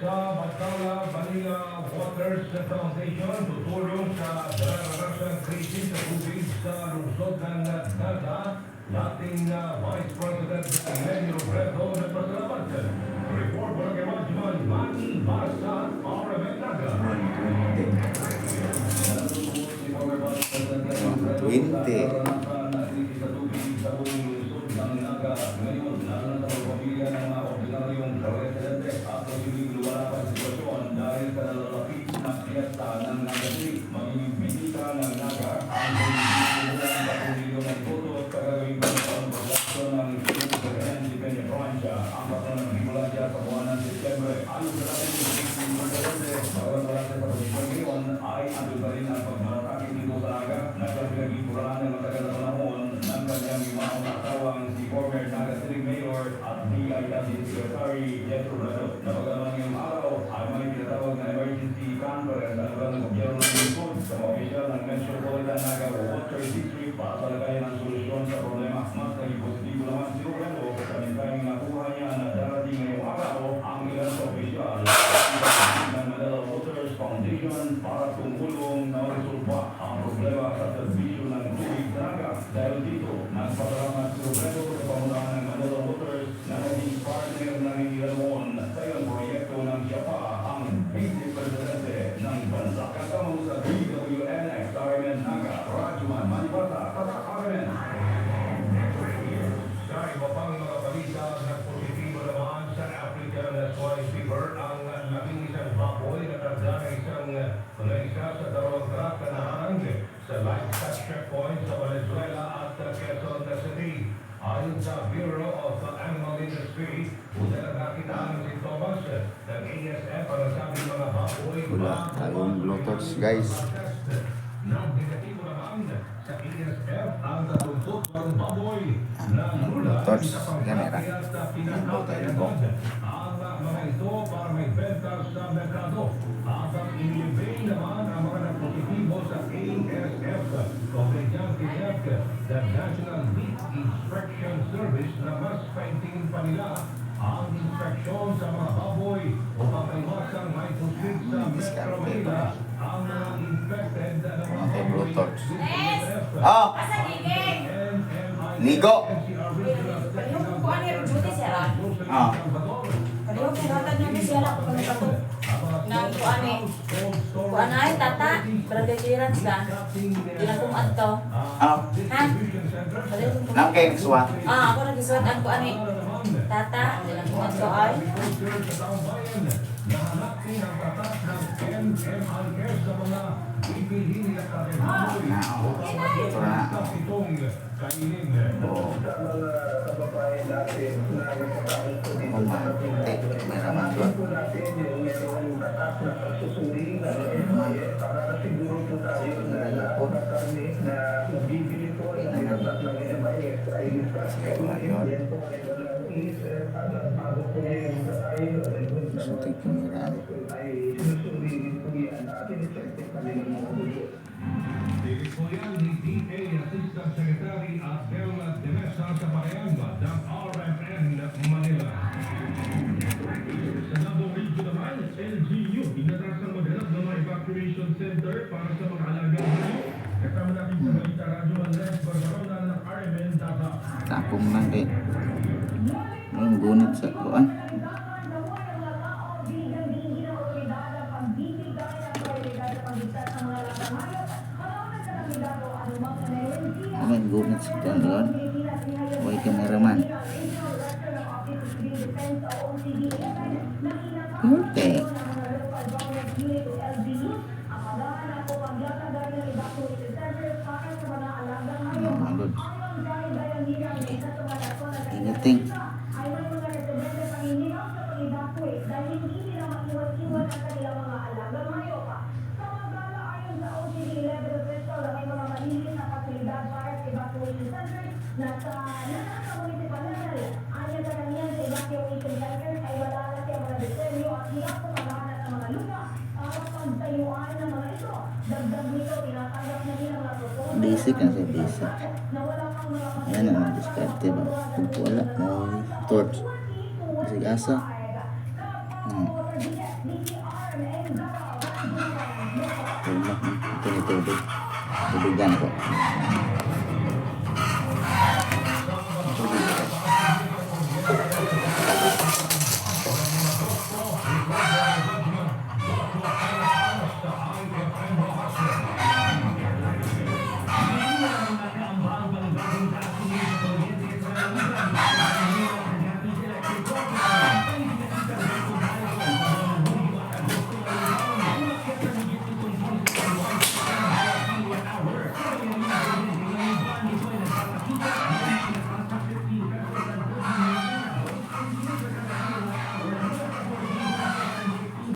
sa Batala Manila Waters Foundation tutulong sa nararasang krisis sa tubig sa lungsod ng Tata. Dating Vice President Lenny Robredo nagpasalamat. Report Barangay Watchman Manny Basa, RMN Naga. 'Blowtorch guys. Blowtorch kamera. Mga ito para may benta sa merkado. Habang inilibing naman ang mga nagpositibo sa ASF, Competenciang TF, the National Meat Inspection Service na mas paintingin pa nila ang inspeksyon sa mga baboy upang maiwasang may pusit sa Metro Manila ang mga infected na mga baboy. Oh! Nigo! Ah. Kaliho kinatag niya siya lang kung ano nang kuan ay tata pradesiran sa ginakumat to. Ah. Ha? Nang kay nagsuwat. Ako nagisuwat ang kuan eh. Tata ginakumat to ay. Direktoryal ni DA Assistant Secretary Adelma Demesa sa Bayan, Madam RMN Manila. Sa Davao Region naman, LGU, inatrasang maghanap ng mga evacuation center para sa mga alagang hayop. Kasama natin sa Balita Radyo Andres Barbarona ng RMN Data. Tapong lang din. Ang gunit sa kuan. Ang gunit sa kuan doon. Huwag kameraman. Perfect. Malod. Ingating. Basic na siya, basic. Ayan ang diskarte ba? Kung wala mo torch. Kasi asa. tubig. Tubig yan ako.